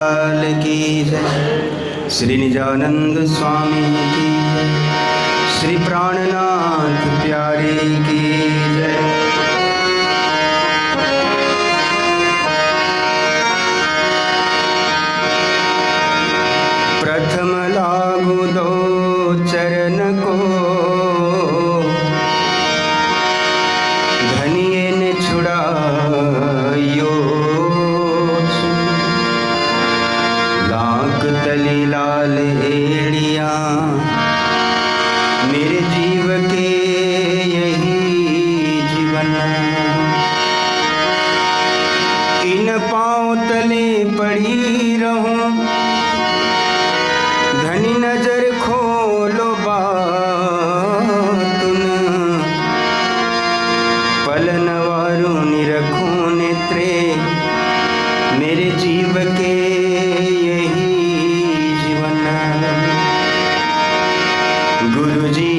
लाल की जय। श्री निजानंद स्वामी की जय। श्री प्राणनाथ प्यारे की जय। प्रथम लागू दो चरण को, धनिये ने छुड़ायो लाख तली लाल एड़िया, मेरे जीव के यही जीवन। इन पाँव तले पड़ी रहूं, धनी नजर खोलो बातुन, पलन वारू निरखूं नेत्रे, मेरे जीव के यही जीवन। गुरुजी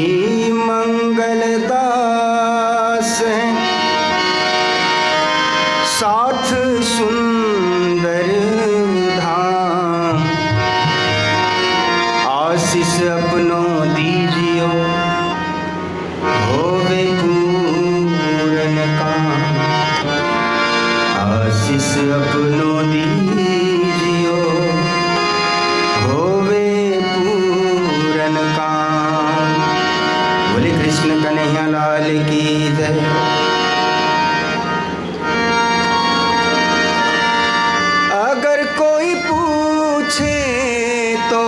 मंगल दास हैं, साथ सुंदर धाम, आशीष अपनों दीजियो, होवे पूरन काम। आशीष अपनों दीजियो, होवे पूरन काम। बोले कृष्ण कन्हैया लाल की जय। अगर कोई पूछे तो,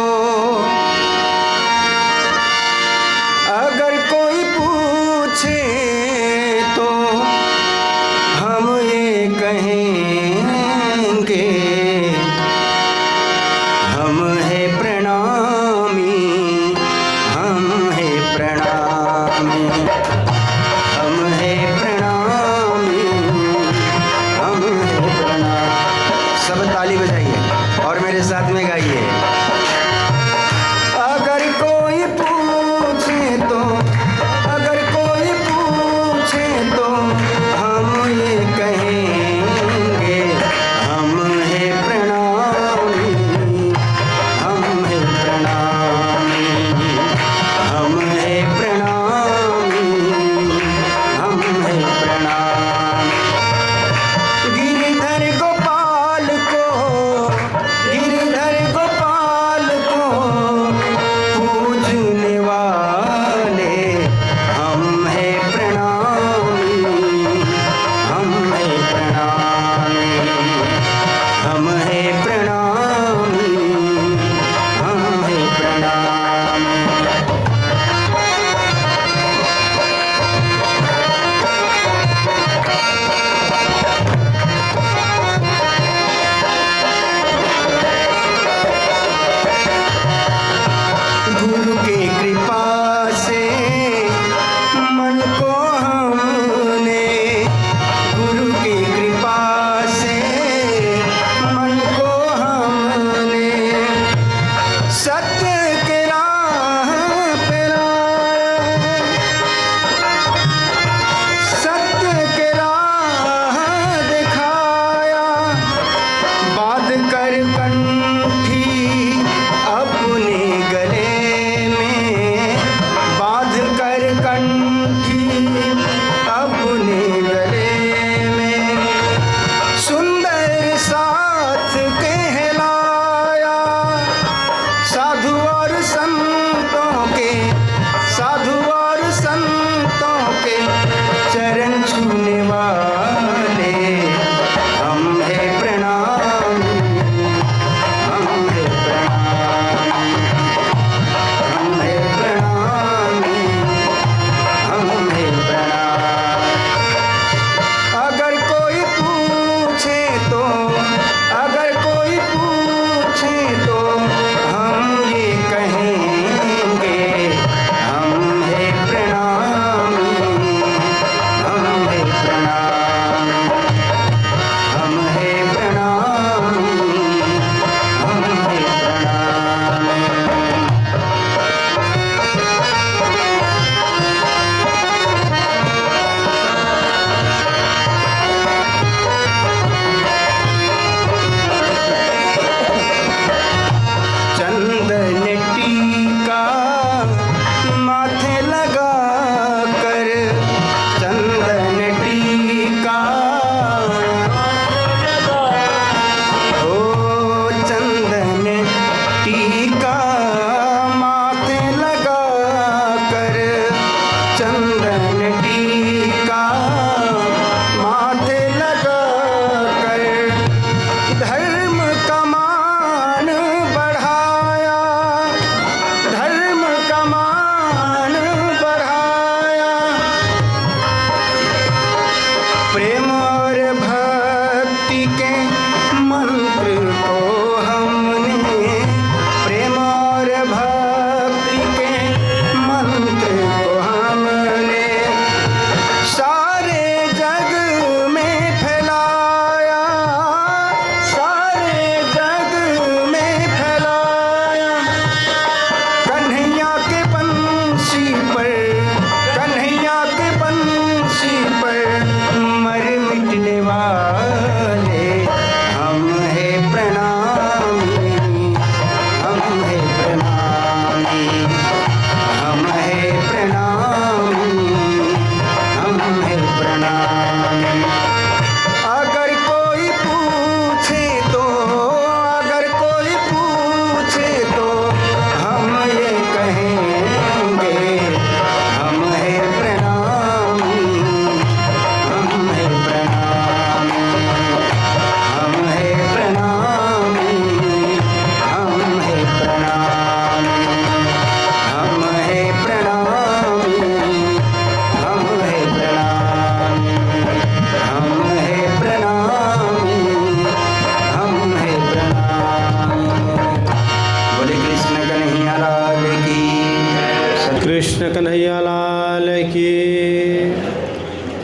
अगर कोई पूछे तो हम ये कहेंगे, हम है प्रणामी, हम है प्रणामी, हम है प्रणामी, हम है प्रणामी। सब ताली बजाइए और मेरे साथ में गाइए। अगर कोई पूछे तो, अगर कोई पूछे तो हम ये कहेंगे, हम है प्रणामी, हम है प्रणामी, हम है प्रणामी, हम है प्रणामी। गिरिधर गोपाल को, गिरिधर गोपाल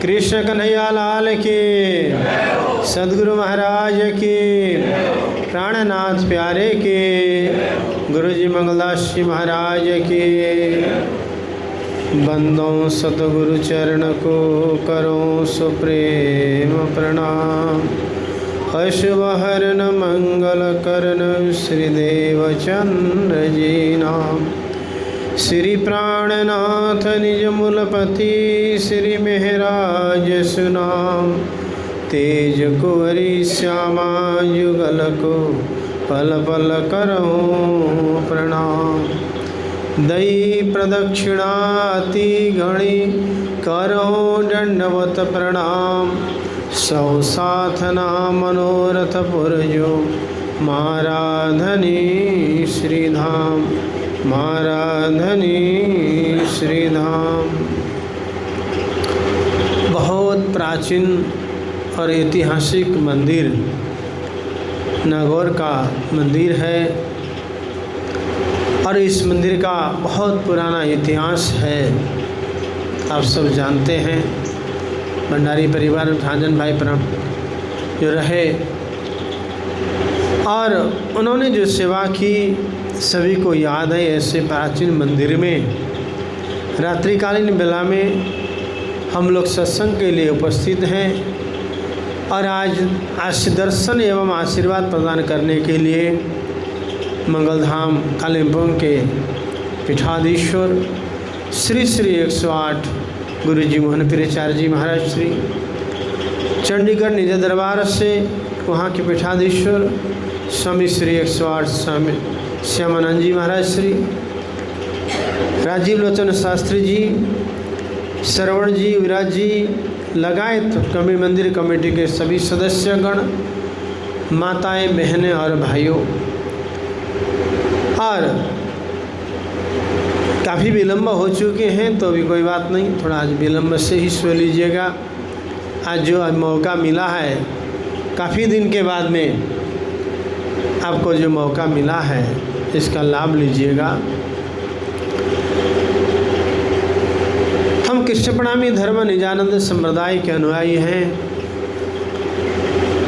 कृष्ण कन्हैया लाल की, सद्गुरु महाराज की, प्राणनाथ प्यारे की, गुरु जी मंगलदास जी महाराज की। बंदों सतगुरु चरण को करो सुप्रेम प्रणाम। अशुभ हरन मंगल करन श्रीदेव चंद्र जी नाम। श्री प्राणनाथ निज मूलपति श्री मेहराज सुनाम। तेज कुंवरी श्यामा युगल को पल पल करो प्रणाम। दई प्रदक्षिणाति गणी करो दंडवत प्रणाम। सौ साथना मनोरथ पुरजो माराधनी श्रीधाम, माराधनी श्रीधाम। बहुत प्राचीन और ऐतिहासिक मंदिर नागौर का मंदिर है और इस मंदिर का बहुत पुराना इतिहास है। आप सब जानते हैं, भंडारी परिवार भांजन भाई परम जो रहे और उन्होंने जो सेवा की सभी को याद है। ऐसे प्राचीन मंदिर में रात्रिकालीन बेला में हम लोग सत्संग के लिए उपस्थित हैं और आज दर्शन एवं आशीर्वाद प्रदान करने के लिए मंगलधाम कालिम्पोंग के पीठाधीश्वर श्री श्री 108 गुरु जी मोहन पीराचार्य जी महाराज श्री, चंडीगढ़ निज दरबार से वहाँ के पीठाधीश्वर स्वामी श्री 108 स्वामी श्यामानंद जी महाराज श्री, राजीव लोचन शास्त्री जी, श्रवण जी, विराज जी लगायत कमी मंदिर कमेटी के सभी सदस्यगण, माताएं, बहनें और भाइयों। और काफ़ी विलम्ब हो चुके हैं तो भी कोई बात नहीं, थोड़ा आज विलम्ब से ही सो लीजिएगा। आज जो मौका मिला है, काफ़ी दिन के बाद में आपको जो मौका मिला है इसका लाभ लीजिएगा। हम कृष्ण प्रणामी धर्म निजानंद संप्रदाय के अनुयायी हैं।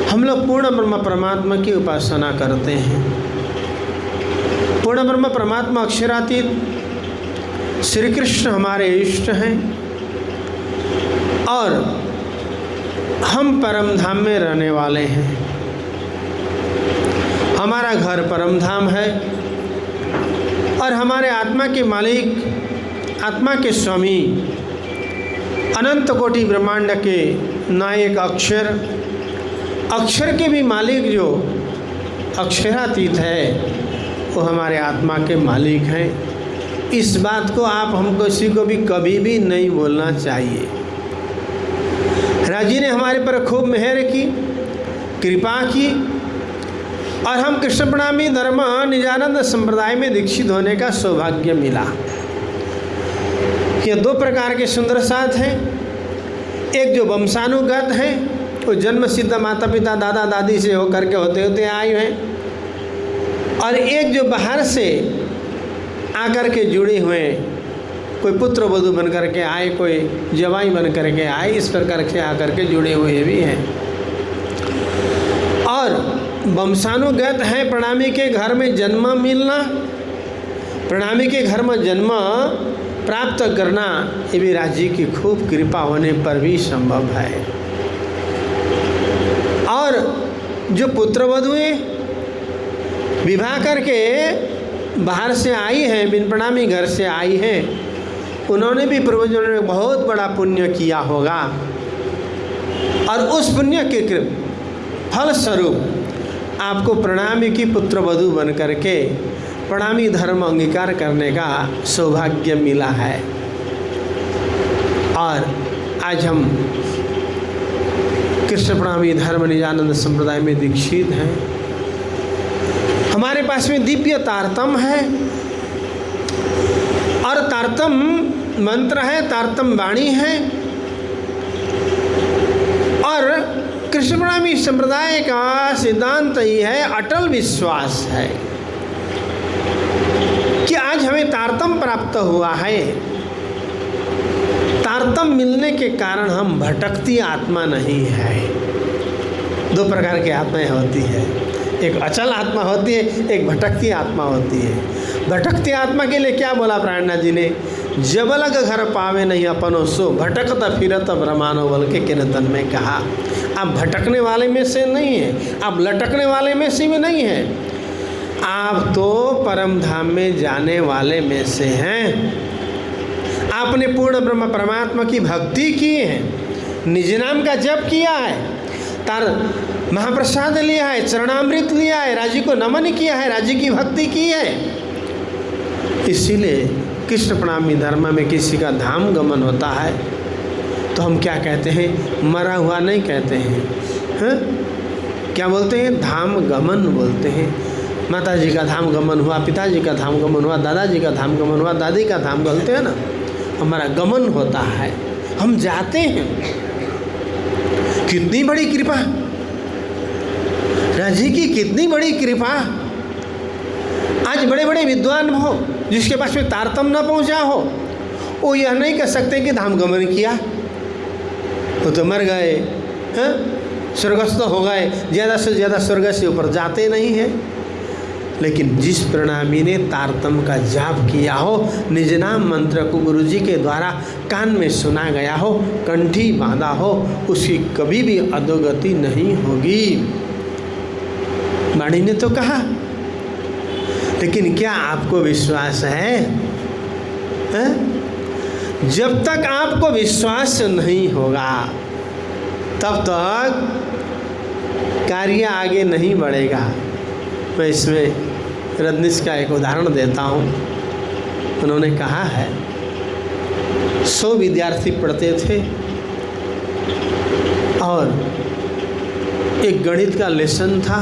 हम लोग पूर्ण ब्रह्म परमात्मा की उपासना करते हैं। पूर्ण ब्रह्म परमात्मा अक्षरातीत श्री कृष्ण हमारे इष्ट हैं और हम परम धाम में रहने वाले हैं। हमारा घर परम धाम है और हमारे आत्मा के मालिक, आत्मा के स्वामी, अनंत कोटि ब्रह्मांड के नायक अक्षर, अक्षर के भी मालिक जो अक्षरातीत है वो हमारे आत्मा के मालिक हैं। इस बात को आप हमको किसी को भी कभी भी नहीं बोलना चाहिए। राजी ने हमारे पर खूब मेहर की, कृपा की और हम कृष्ण प्रणामी धर्म निजानंद संप्रदाय में दीक्षित होने का सौभाग्य मिला। ये दो प्रकार के सुंदर साथ हैं। एक जो वंशानुगत है, वो जन्म सिद्ध माता पिता दादा दादी से होकर के होते होते आए हैं, और एक जो बाहर से आकर के जुड़े हुए, कोई पुत्र वधू बन कर के आए, कोई जवाई बन कर के आए, इस प्रकार से आकर के जुड़े हुए भी हैं। और वंशानुगत है, प्रणामी के घर में जन्म मिलना, प्रणामी के घर में जन्म प्राप्त करना, ये भी राज्य की खूब कृपा होने पर भी संभव है। और जो पुत्र वधुएं विवाह करके बाहर से आई हैं, बिन प्रणामी घर से आई हैं, उन्होंने भी पूर्वजों ने बहुत बड़ा पुण्य किया होगा और उस पुण्य के फल स्वरूप आपको प्रणामी की पुत्र वधू बन करके प्रणामी धर्म अंगीकार करने का सौभाग्य मिला है। और आज हम कृष्ण प्रणामी धर्म निजानंद संप्रदाय में दीक्षित हैं। हमारे पास में दिव्य तारतम है और तारतम मंत्र है, तारतम वाणी है। और कृष्ण प्रणामी संप्रदाय का सिद्धांत ही है, अटल विश्वास है कि आज हमें तारतम प्राप्त हुआ है। तारतम्य मिलने के कारण हम भटकती आत्मा नहीं है। दो प्रकार की आत्माएं होती है, एक अचल आत्मा होती है, एक भटकती आत्मा होती है। भटकती आत्मा के लिए क्या बोला प्राणनाथ जी ने? जबलग घर पावे नहीं अपनो सो भटकत फिरत ब्रह्मानो बल के कीर्तन में कहा। आप भटकने वाले में से नहीं है, आप लटकने वाले में से भी नहीं है, आप तो परम धाम में जाने वाले में से हैं। आपने पूर्ण ब्रह्म परमात्मा की भक्ति की है, निज नाम का जप किया है, तार महाप्रसाद लिया है, चरणामृत लिया है, राजी को नमन किया है, राजी की भक्ति की है। इसीलिए कृष्ण प्रणामी धर्म में किसी का धाम गमन होता है तो हम क्या कहते हैं? मरा हुआ नहीं कहते हैं, हाँ? क्या बोलते हैं? धाम गमन बोलते हैं। माता जी का धाम गमन हुआ, पिताजी का धाम गमन हुआ, दादाजी का धाम गमन हुआ, दादी का धाम बोलते हैं ना, हमारा गमन होता है, हम जाते हैं। कितनी बड़ी कृपा, राजी की कितनी बड़ी कृपा। आज बड़े बड़े विद्वान हो जिसके पास में तारतम्य न पहुंचा हो, वो यह नहीं कह सकते कि धाम गमन किया, वो तो मर गए, हैं, स्वर्गस्थ हो गए, ज़्यादा से ज़्यादा स्वर्ग से ऊपर जाते नहीं हैं। लेकिन जिस प्रणामी ने तारतम्य का जाप किया हो, निज नाम मंत्र को गुरु जी के द्वारा कान में सुना गया हो, कंठी बांधा हो, उसकी कभी भी अधोगति नहीं होगी। वाणी ने तो कहा, लेकिन क्या आपको विश्वास है? जब तक आपको विश्वास नहीं होगा तब तक कार्य आगे नहीं बढ़ेगा। मैं इसमें रजनीश का एक उदाहरण देता हूँ। उन्होंने कहा है 100 विद्यार्थी पढ़ते थे और एक गणित का लेसन था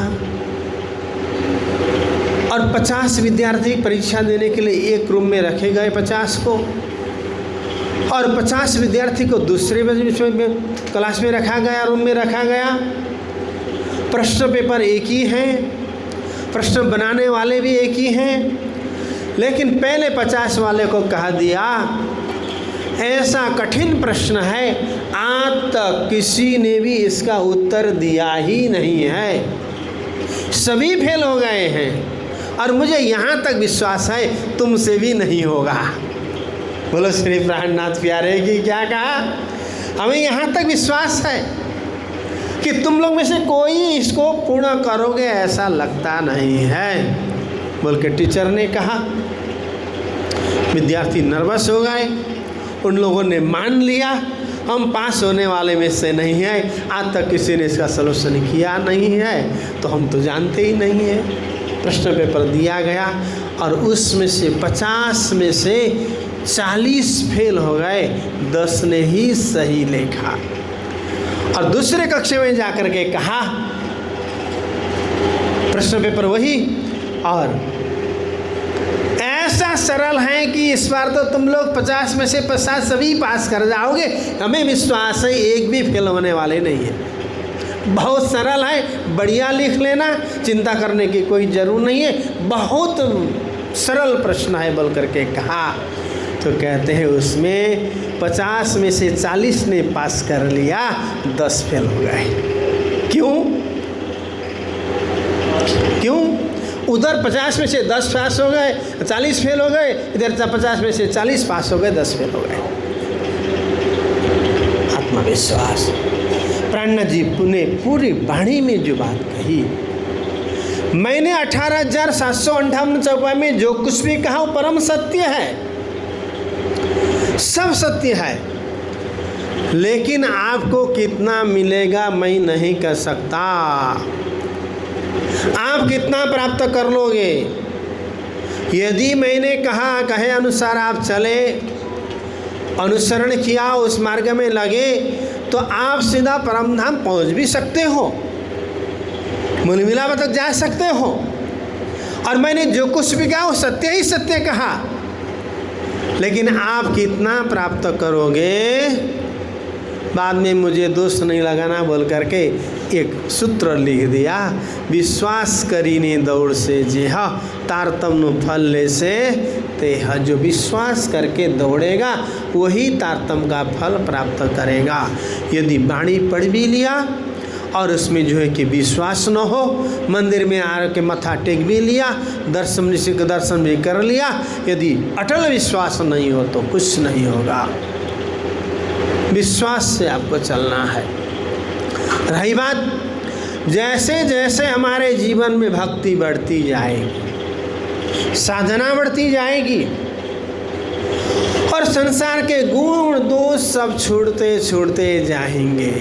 और 50 विद्यार्थी परीक्षा देने के लिए एक रूम में रखे गए, 50 को, और 50 विद्यार्थी को दूसरे क्लास में रखा गया, रूम में रखा गया। प्रश्न पेपर एक ही हैं, प्रश्न बनाने वाले भी एक ही हैं, लेकिन पहले 50 वाले को कहा दिया ऐसा कठिन प्रश्न है, आज तक किसी ने भी इसका उत्तर दिया ही नहीं है, सभी फेल हो गए हैं और मुझे यहाँ तक विश्वास है तुमसे भी नहीं होगा। बोलो श्री प्राणनाथ प्यारे की क्या कहा? हमें यहाँ तक विश्वास है कि तुम लोग में से कोई इसको पूर्ण करोगे ऐसा लगता नहीं है, बोल के टीचर ने कहा। विद्यार्थी नर्वस हो गए, उन लोगों ने मान लिया हम पास होने वाले में से नहीं हैं, आज तक किसी ने इसका सलूशन किया नहीं है तो हम तो जानते ही नहीं हैं। प्रश्न पेपर दिया गया और उसमें से 50 में से 40 फेल हो गए, 10 ने ही सही लिखा। और दूसरे कक्षा में जाकर के कहा प्रश्न पेपर वही, और ऐसा सरल है कि इस बार तो तुम लोग 50 में से 50 सभी पास कर जाओगे, हमें विश्वास है एक भी फेल होने वाले नहीं है। बहुत सरल है, बढ़िया लिख लेना, चिंता करने की कोई ज़रूर नहीं है, बहुत सरल प्रश्न है बोल करके कहा। तो कहते हैं उसमें 50 में से 40 ने पास कर लिया, 10 फेल हो गए। क्यों? उधर 50 में से 10 पास हो गए, 40 फेल हो गए, इधर 50 में से 40 पास हो गए, 10 फेल हो गए। आत्मविश्वास। प्राणनाथ जी ने पूरी वाणी में जो बात कही, मैंने 18,758 चौपाई में जो कुछ भी कहा वो परम सत्य है, सब सत्य है, लेकिन आपको कितना मिलेगा मैं नहीं कह सकता। आप कितना प्राप्त कर लोगे? यदि मैंने कहे अनुसार आप चले, अनुसरण किया, उस मार्ग में लगे, तो आप सीधा परम धाम पहुँच भी सकते हो, मूल मिलाप तक जा सकते हो। और मैंने जो कुछ भी कहा वो सत्य ही सत्य कहा, लेकिन आप कितना प्राप्त करोगे बाद में मुझे दोष नहीं लगाना बोल करके एक सूत्र लिख दिया, विश्वास करीने दौड़ से जेह तारतम्य फल ले से तेह। जो विश्वास करके दौड़ेगा वही तारतम्य का फल प्राप्त करेगा। यदि वाणी पढ़ भी लिया और उसमें जो है कि विश्वास न हो, मंदिर में आ के मत्था टेक भी लिया, दर्शन ऋषि का दर्शन भी कर लिया, यदि अटल विश्वास नहीं हो तो कुछ नहीं होगा। विश्वास से आपको चलना है। रही बात, जैसे जैसे हमारे जीवन में भक्ति बढ़ती जाएगी, साधना बढ़ती जाएगी और संसार के गुण दोष सब छूटते छूटते जाएंगे।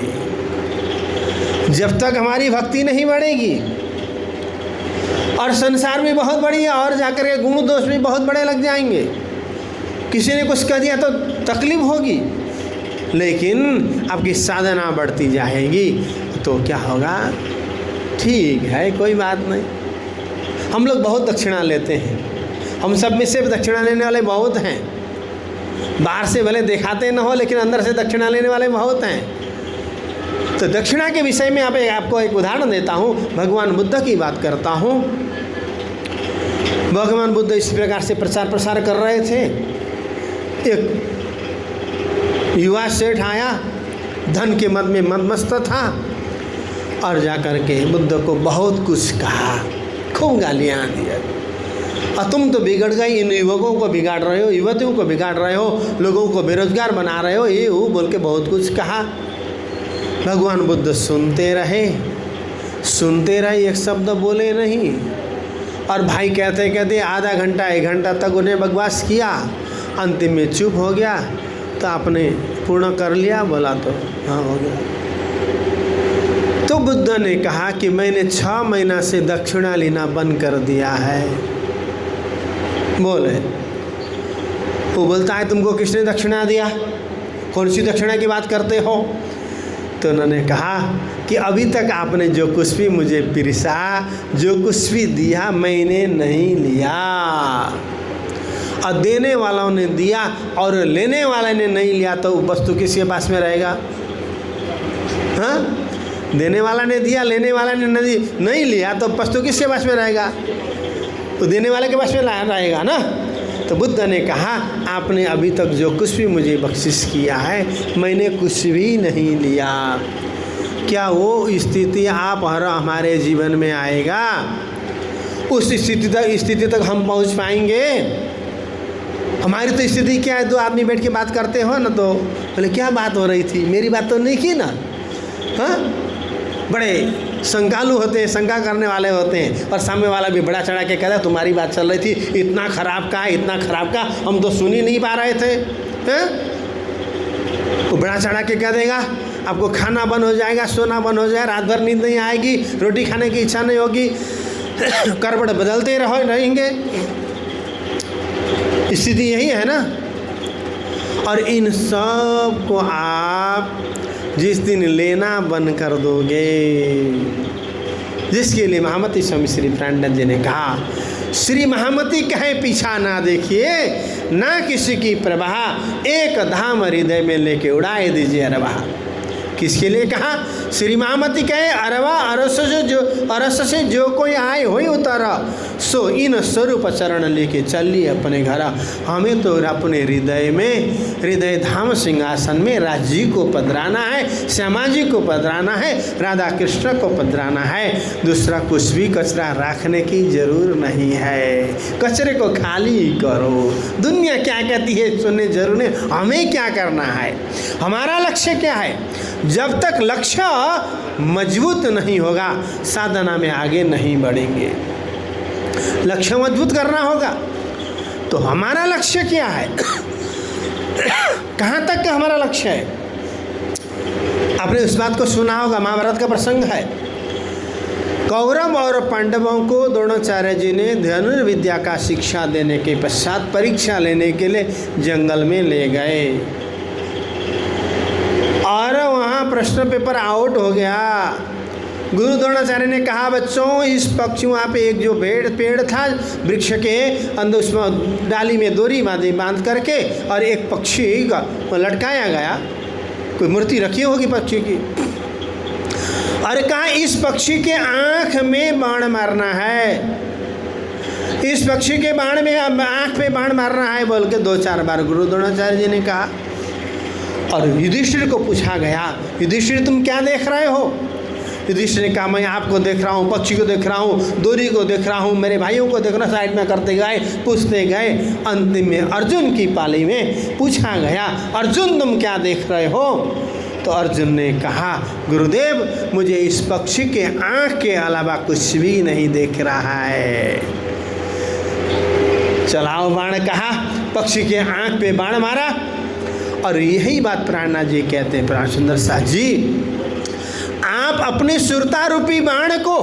जब तक हमारी भक्ति नहीं बढ़ेगी और संसार भी बहुत बड़ी है और जाकर के गुण दोष भी बहुत बड़े लग जाएंगे, किसी ने कुछ कह दिया तो तकलीफ होगी, लेकिन आपकी साधना बढ़ती जाएगी तो क्या होगा? ठीक है, कोई बात नहीं। हम लोग बहुत दक्षिणा लेते हैं, हम सब में से दक्षिणा लेने वाले बहुत हैं। बाहर से भले दिखाते न हो लेकिन अंदर से दक्षिणा लेने वाले बहुत हैं। तो दक्षिणा के विषय में आपको एक उदाहरण देता हूँ। भगवान बुद्ध की बात करता हूँ। भगवान बुद्ध इस प्रकार से प्रचार प्रसार कर रहे थे। एक युवा सेठ आया, धन के मद में मदमस्त था और जाकर के बुद्ध को बहुत कुछ कहा, खूब गालियाँ दिया। और तुम तो बिगड़ गई, इन युवकों को बिगाड़ रहे हो, युवतियों को बिगाड़ रहे हो, लोगों को बेरोजगार बना रहे हो, ये वो बोल के बहुत कुछ कहा। भगवान बुद्ध सुनते रहे, एक शब्द बोले नहीं। और भाई कहते कहते आधा घंटा 1 घंटा तक उन्हें बकवास किया, अंतिम में चुप हो गया। तो आपने पूर्ण कर लिया? बोला तो हाँ हो गया। तो बुद्ध ने कहा कि मैंने 6 महीना से दक्षिणा लेना बंद कर दिया है। बोले, वो बोलता है तुमको किसने दक्षिणा दिया? कौन सी दक्षिणा की बात करते हो? तो उन्होंने कहा कि अभी तक आपने जो कुछ भी मुझे पिरसा, जो कुछ भी दिया, मैंने नहीं लिया। और देने वालों ने दिया और लेने वाले ने नहीं लिया तो वस्तु किसके पास में रहेगा? हाँ, देने वाला ने दिया, लेने वाला ने नहीं लिया तो वस्तु किसके पास में रहेगा? तो देने वाले के पास में रहेगा ना। तो बुद्ध ने कहा आपने अभी तक जो कुछ भी मुझे बख्शिश किया है, मैंने कुछ भी नहीं लिया। क्या वो स्थिति आप और हमारे जीवन में आएगा? उस स्थिति तक हम पहुंच पाएंगे? हमारी तो स्थिति क्या है, 2 आदमी बैठ के बात करते हो ना, तो बोले क्या बात हो रही थी, मेरी बात तो नहीं की ना। हाँ, बड़े शंकालु होते हैं, शंका करने वाले होते हैं, और सामने वाला भी बड़ा चढ़ा के कहता है तुम्हारी बात चल रही थी, इतना खराब का, इतना खराब का, हम तो सुन ही नहीं पा रहे थे। हैं? वो बड़ा चढ़ा के कह देगा आपको खाना बंद हो जाएगा, सोना बंद हो जाएगा, रात भर नींद नहीं आएगी, रोटी खाने की इच्छा नहीं होगी, करवट बदलते रहेंगे। स्थिति यही है ना। और इन सब को आप जिस दिन लेना बंद कर दोगे, जिसके लिए महामती स्वामी श्री प्रेमानंद जी ने कहा, श्री महामती कहे पीछा ना देखिए, ना किसी की प्रवाह, एक धाम हृदय में लेके उड़ाए दीजिए अरवाह। किसके लिए कहा? श्री महामती कहे अरवा अरस से जो कोई आए हो उतारा, सो इन स्वरूप चरण लेके चलिए अपने घर। हमें तो अपने हृदय में, हृदय धाम सिंहासन में राज जी को पधराना है, श्यामा जी को पधराना है, राधा कृष्ण को पधराना है। दूसरा कुछ भी कचरा रखने की जरूर नहीं है। कचरे को खाली करो। दुनिया क्या कहती है सुनने जरूर नहीं, हमें क्या करना है, हमारा लक्ष्य क्या है। जब तक लक्ष्य मजबूत नहीं होगा, साधना में आगे नहीं बढ़ेंगे। लक्ष्य मजबूत करना होगा। तो हमारा लक्ष्य क्या है? कहाँ तक का हमारा लक्ष्य है? आपने उस बात को सुना होगा, महाभारत का प्रसंग है। कौरव और पांडवों को द्रोणाचार्य जी ने धनुर्विद्या का शिक्षा देने के पश्चात परीक्षा लेने के लिए जंगल में ले गए और वहाँ प्रश्न पेपर आउट हो गया। गुरु द्रोणाचार्य ने कहा बच्चों, इस पक्षी वहाँ पे एक जो पेड़ था वृक्ष के अंदर, उसमें डाली में डोरी बांध करके और एक पक्षी को लटकाया गया। कोई मूर्ति रखी होगी पक्षी की। और कहा इस पक्षी के आँख में बाण मारना है, इस पक्षी के बाण में आँख पे बाण मारना है बोल के 2-4 बार गुरु द्रोणाचार्य जी ने कहा। और युधिष्ठिर को पूछा गया, युधिष्ठिर तुम क्या देख रहे हो? युधिष्ठिर ने कहा मैं आपको देख रहा हूँ, पक्षी को देख रहा हूँ, डोरी को देख रहा हूँ, मेरे भाइयों को देख रहा, साइड में करते गए, पूछते गए। अंतिम में अर्जुन की पाली में पूछा गया, अर्जुन तुम क्या देख रहे हो? तो अर्जुन ने कहा गुरुदेव मुझे इस पक्षी के आँख के अलावा कुछ भी नहीं दिख रहा है। चलाओ बाण कहा, पक्षी के आँख पे बाण मारा। और यही बात प्राणनाथ जी कहते हैं, प्राण सुंदर साथ जी आप अपने सुरता रूपी बाण को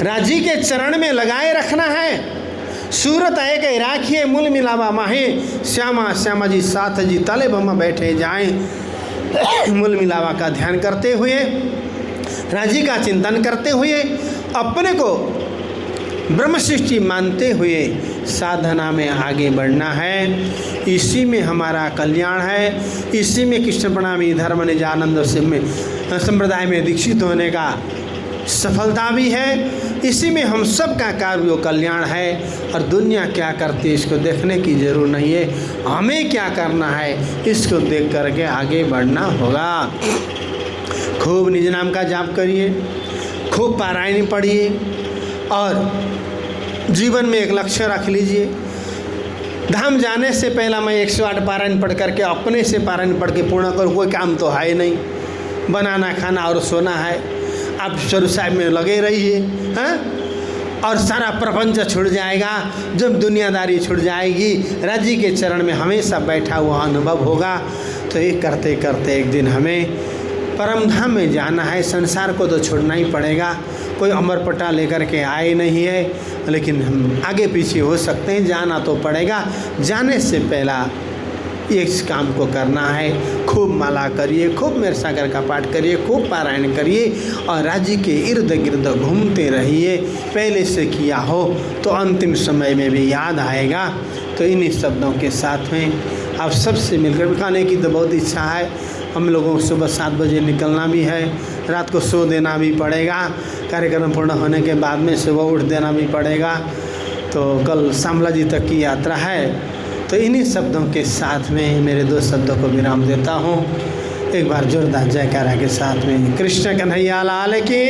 राजी के चरण में लगाए रखना है। सूरत है कि राखिए मूल मिलावा माहे, श्यामा श्यामा जी साथ जी तले बम बैठे जाएं। मूल मिलावा का ध्यान करते हुए, राजी का चिंतन करते हुए, अपने को ब्रह्म सृष्टि मानते हुए साधना में आगे बढ़ना है। इसी में हमारा कल्याण है, इसी में कृष्ण प्रणामी धर्म निजानंद संप्रदाय में दीक्षित होने का सफलता भी है। इसी में हम सब का कार्य कल्याण है। और दुनिया क्या करती है इसको देखने की जरूरत नहीं है, हमें क्या करना है इसको देख करके आगे बढ़ना होगा। खूब निज नाम का जाप करिए, खूब पारायण पढ़िए और जीवन में एक लक्ष्य रख लीजिए। धाम जाने से पहला मैं 108 पारायण पढ़ करके अपने से पारायण पढ़ के पूर्ण करूँ, कोई काम तो है नहीं, बनाना खाना और सोना है। आप स्वरूप साहिब में लगे रहिए, हाँ, और सारा प्रपंच छूट जाएगा। जब दुनियादारी छूट जाएगी, राज्य के चरण में हमेशा बैठा हुआ अनुभव होगा। तो ये करते करते एक दिन हमें परम धाम में जाना है। संसार को तो छोड़ना ही पड़ेगा, कोई अमर पट्टा लेकर के आए नहीं है, लेकिन हम आगे पीछे हो सकते हैं, जाना तो पड़ेगा। जाने से पहला इस काम को करना है। खूब माला करिए, खूब मेरे सागर का पाठ करिए, खूब पारायण करिए और राज्य के इर्द गिर्द घूमते रहिए। पहले से किया हो तो अंतिम समय में भी याद आएगा। तो इन्हीं शब्दों के साथ में आप सबसे मिलकर खाने की तो बहुत इच्छा है। हम लोगों को सुबह 7 बजे निकलना भी है, रात को सो देना भी पड़ेगा, कार्यक्रम पूर्ण होने के बाद में सुबह उठ देना भी पड़ेगा। तो कल शामला जी तक की यात्रा है। तो इन्हीं शब्दों के साथ में मेरे 2 शब्दों को विराम देता हूँ। एक बार जोरदार जयकारा के साथ में कृष्ण कन्हैया लाल की।